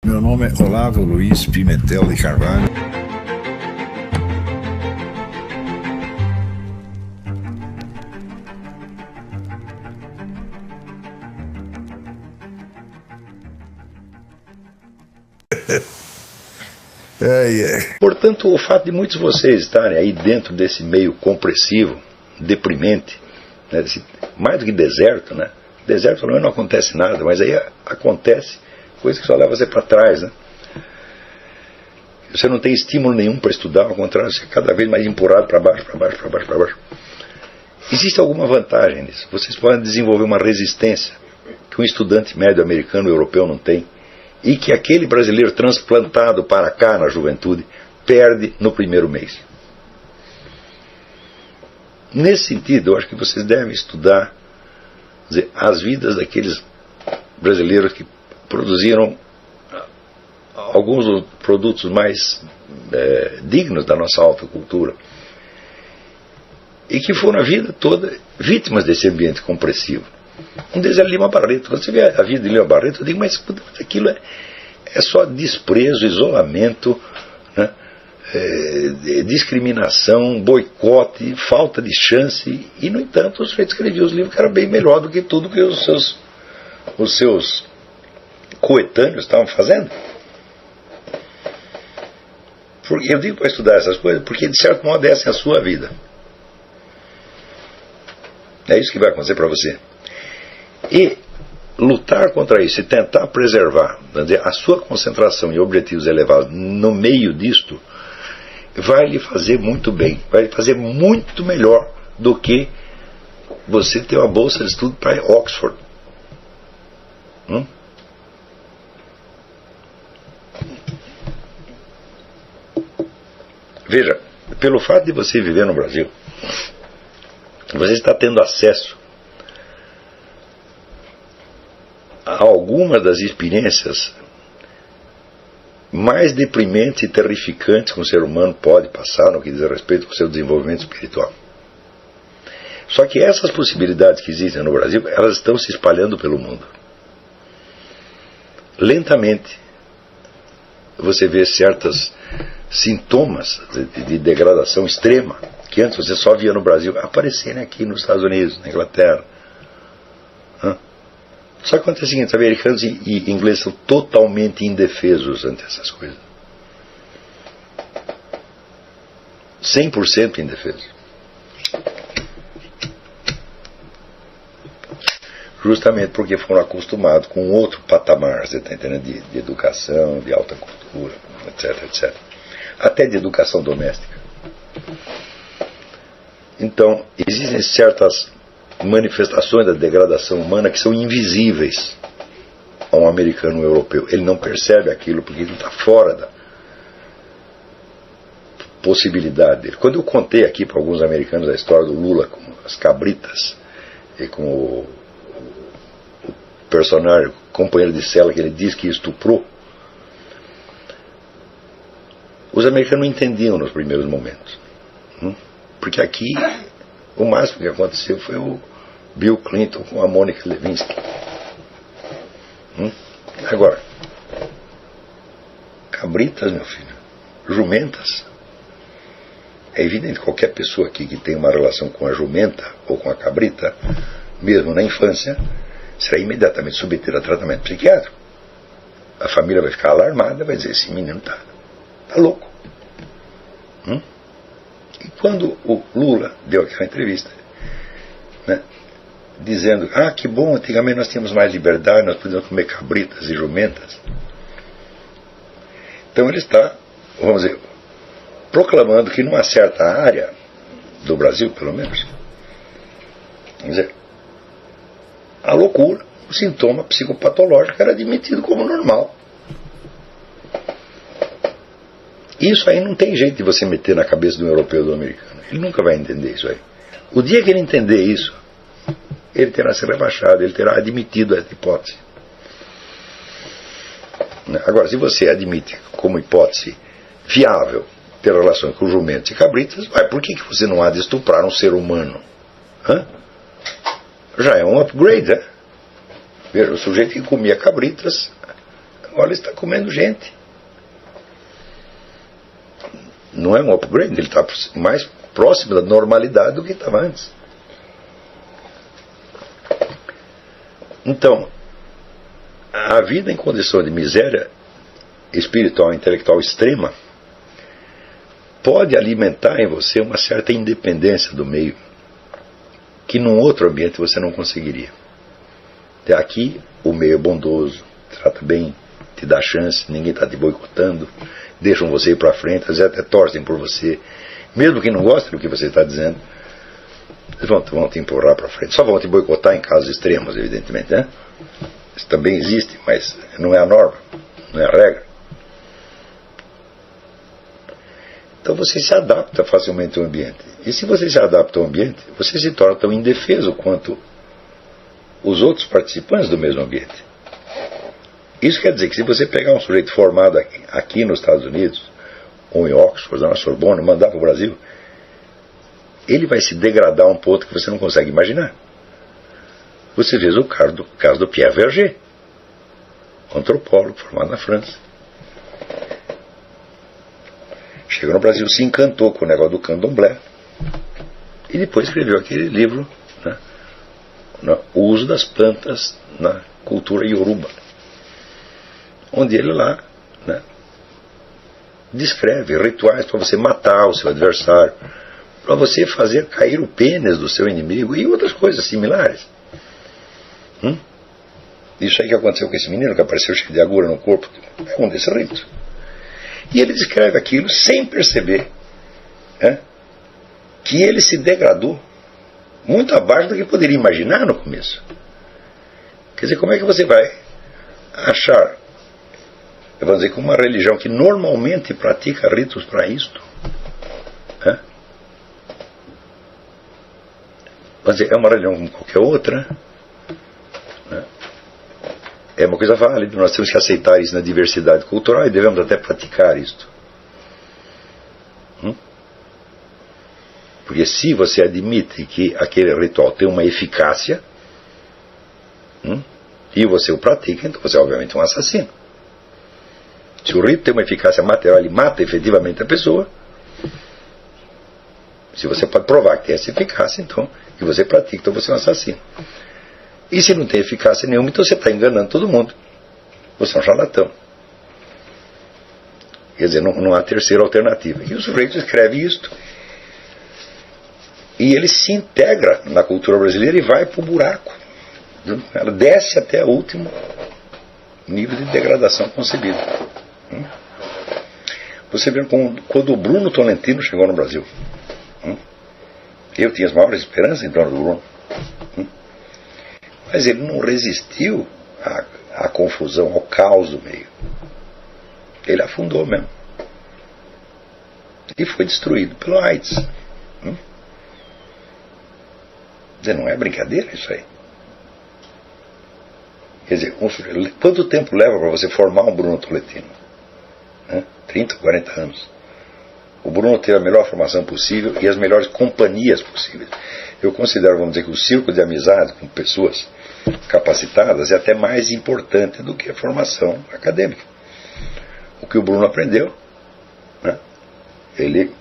Meu nome é Olavo Luiz Pimentel de Carvalho. Portanto, o fato de muitos de vocês estarem aí dentro desse meio compressivo, deprimente, né, mais do que deserto, né? Deserto pelo menos não acontece nada, mas aí acontece coisa que só leva você para trás, né? Você não tem estímulo nenhum para estudar, ao contrário, você é cada vez mais empurrado para baixo, para baixo, para baixo, para baixo. Existe alguma vantagem nisso? Vocês podem desenvolver uma resistência que um estudante médio americano ou europeu não tem, e que aquele brasileiro transplantado para cá na juventude perde no primeiro mês. Nesse sentido, eu acho que vocês devem estudar, dizer, as vidas daqueles brasileiros que produziram alguns dos produtos mais dignos da nossa alta cultura e que foram a vida toda vítimas desse ambiente compressivo. Um deles é Lima Barreto. Quando você vê a vida de Lima Barreto, eu digo, mas aquilo é só desprezo, isolamento, né? Discriminação, boicote, falta de chance. E, no entanto, o sujeito escrevia os livros que eram bem melhor do que tudo que os seus coetâneos estavam fazendo. Eu digo para estudar essas coisas porque, de certo modo, essa é a sua vida. É isso que vai acontecer para você. E lutar contra isso e tentar preservar, a sua concentração e objetivos elevados no meio disto vai lhe fazer muito bem, vai lhe fazer muito melhor do que você ter uma bolsa de estudo para Oxford. Veja, pelo fato de você viver no Brasil, você está tendo acesso a algumas das experiências mais deprimentes e terrificantes que um ser humano pode passar no que diz respeito ao seu desenvolvimento espiritual. Só que essas possibilidades que existem no Brasil, elas estão se espalhando pelo mundo. Lentamente, você vê certos sintomas de degradação extrema que antes você só via no Brasil aparecerem aqui nos Estados Unidos, na Inglaterra. Só que acontece o seguinte, americanos e ingleses são totalmente indefesos ante essas coisas. 100% indefesos. Justamente porque foram acostumados com outro patamar, você está entendendo, de educação, de alta cultura, etc, etc. Até de educação doméstica. Então, existem certas manifestações da degradação humana que são invisíveis a um americano ou europeu. Ele não percebe aquilo porque ele está fora da possibilidade dele. Quando eu contei aqui para alguns americanos a história do Lula com as cabritas e com o personagem, o companheiro de cela que ele diz que estuprou, os americanos não entendiam nos primeiros momentos. Porque aqui o máximo que aconteceu foi o Bill Clinton com a Mônica Lewinsky. Agora, cabritas, meu filho, jumentas. É evidente que qualquer pessoa aqui que tem uma relação com a jumenta ou com a cabrita, mesmo na infância, será imediatamente submetida a tratamento psiquiátrico. A família vai ficar alarmada, vai dizer, esse menino tá louco. E quando o Lula deu aquela entrevista, né, dizendo, que bom, antigamente nós tínhamos mais liberdade, nós podíamos comer cabritas e jumentas. Então ele está, vamos dizer, proclamando que numa certa área do Brasil, pelo menos, vamos dizer, a loucura, o sintoma psicopatológico era admitido como normal. Isso aí não tem jeito de você meter na cabeça de um europeu ou do americano. Ele nunca vai entender isso aí. O dia que ele entender isso, ele terá se rebaixado, ele terá admitido essa hipótese. Agora, se você admite como hipótese viável ter relações com jumentos e cabritas, por que você não há de estuprar um ser humano? Já é um upgrade, né? Veja, o sujeito que comia cabritas Olha, ele está comendo gente. Não é um upgrade, ele está mais próximo da normalidade do que estava antes. Então, a vida em condição de miséria espiritual e intelectual extrema pode alimentar em você uma certa independência do meio que num outro ambiente você não conseguiria. Aqui o meio é bondoso, trata bem, te dá chance, ninguém está te boicotando, deixam você ir para frente, às vezes até torcem por você, mesmo que não gostem do que você está dizendo, eles vão te empurrar para frente. Só vão te boicotar em casos extremos, evidentemente, né? Isso também existe, mas não é a norma, não é a regra. Então você se adapta facilmente ao ambiente. E se você se adapta ao ambiente, você se torna tão indefeso quanto os outros participantes do mesmo ambiente. Isso quer dizer que se você pegar um sujeito formado aqui nos Estados Unidos, ou em Oxford, ou na Sorbonne, mandar para o Brasil, ele vai se degradar a um ponto que você não consegue imaginar. Você vê o caso do Pierre Verger, antropólogo formado na França. Chegou no Brasil, se encantou com o negócio do candomblé e depois escreveu aquele livro, né, O Uso das Plantas na Cultura Yoruba, onde ele lá, né, descreve rituais para você matar o seu adversário, para você fazer cair o pênis do seu inimigo e outras coisas similares. Isso aí que aconteceu com esse menino que apareceu cheio de agulha no corpo é um desses ritos. E ele descreve aquilo sem perceber, né, que ele se degradou muito abaixo do que poderia imaginar no começo. Quer dizer, como é que você vai achar, vamos dizer, que uma religião que normalmente pratica ritos para isto, né, vamos dizer, é uma religião como qualquer outra, né, é uma coisa válida, nós temos que aceitar isso na diversidade cultural e devemos até praticar isto. Porque se você admite que aquele ritual tem uma eficácia, e você o pratica, então você é obviamente um assassino. Se o rito tem uma eficácia material, ele mata efetivamente a pessoa. Se você pode provar que tem essa eficácia, então, e você pratica, então você é um assassino. E se não tem eficácia nenhuma, então você está enganando todo mundo. Você é um charlatão. Quer dizer, não há terceira alternativa. E o sujeito escreve isto. E ele se integra na cultura brasileira e vai para o buraco. Ela desce até o último nível de degradação concebível. Você vê quando o Bruno Tolentino chegou no Brasil. Eu tinha as maiores esperanças em torno do Bruno. Mas ele não resistiu à confusão, ao caos do meio. Ele afundou mesmo. E foi destruído pelo AIDS. Não é brincadeira isso aí. Quer dizer, quanto tempo leva para você formar um Bruno Tolentino? 30, 40 anos. O Bruno teve a melhor formação possível e as melhores companhias possíveis. Eu considero, vamos dizer, que o círculo de amizade com pessoas capacitadas é até mais importante do que a formação acadêmica. O que o Bruno aprendeu, né, ele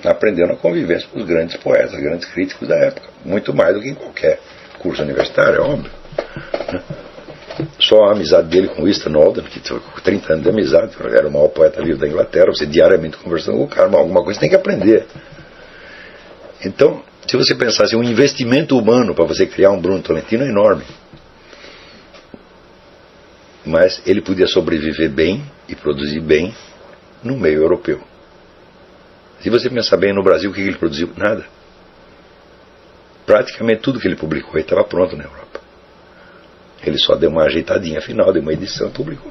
aprendeu na convivência com os grandes poetas, grandes críticos da época, muito mais do que em qualquer curso universitário, é óbvio, né? Só a amizade dele com Winston Alden, que teve 30 anos de amizade, era o maior poeta vivo da Inglaterra, você diariamente conversando com o cara, mas alguma coisa você tem que aprender. Então, se você pensasse um investimento humano para você criar um Bruno Tolentino é enorme. Mas ele podia sobreviver bem e produzir bem no meio europeu. Se você pensar bem no Brasil, o que ele produziu? Nada. Praticamente tudo que ele publicou estava pronto na Europa. Ele só deu uma ajeitadinha final, deu uma edição e publicou.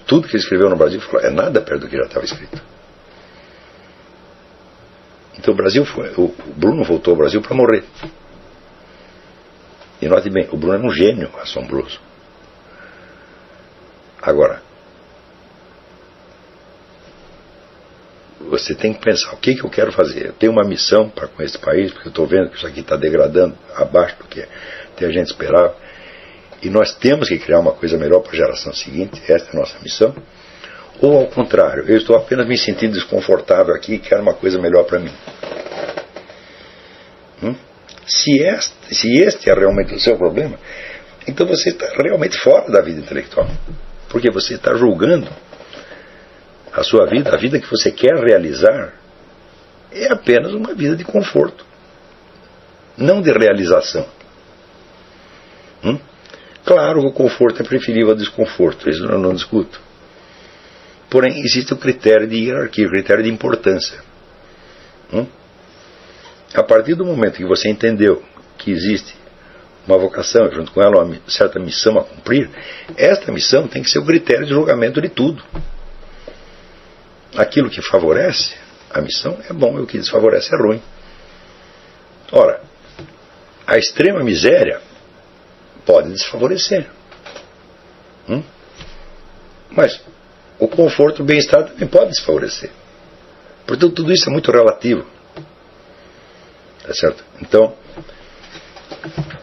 Tudo que ele escreveu no Brasil é nada perto do que já estava escrito. Então o Bruno voltou ao Brasil para morrer. E note bem, o Bruno era um gênio assombroso. Agora, você tem que pensar, o que eu quero fazer? Eu tenho uma missão para com esse país, porque eu estou vendo que isso aqui está degradando abaixo do que a gente esperava. e nós temos que criar uma coisa melhor para a geração seguinte, esta é a nossa missão, ou ao contrário, eu estou apenas me sentindo desconfortável aqui e quero uma coisa melhor para mim. Se este é realmente o seu problema, então você está realmente fora da vida intelectual, porque você está julgando a sua vida, a vida que você quer realizar, é apenas uma vida de conforto, não de realização. Claro que o conforto é preferível ao desconforto, isso eu não discuto. Porém, existe o critério de hierarquia, o critério de importância. A partir do momento que você entendeu que existe uma vocação e junto com ela uma certa missão a cumprir, esta missão tem que ser o critério de julgamento de tudo. Aquilo que favorece a missão é bom e o que desfavorece é ruim. Ora, a extrema miséria pode desfavorecer. Mas o conforto e o bem-estar também pode desfavorecer. Portanto, tudo isso é muito relativo. Tá certo? Então,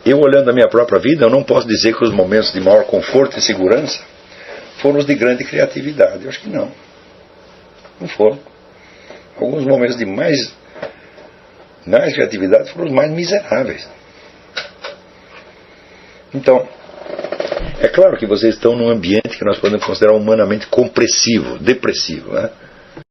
eu olhando a minha própria vida, eu não posso dizer que os momentos de maior conforto e segurança foram os de grande criatividade. Eu acho que não. Não foram. Alguns momentos de mais criatividade foram os mais miseráveis. Então, é claro que vocês estão num ambiente que nós podemos considerar humanamente compressivo, depressivo, né?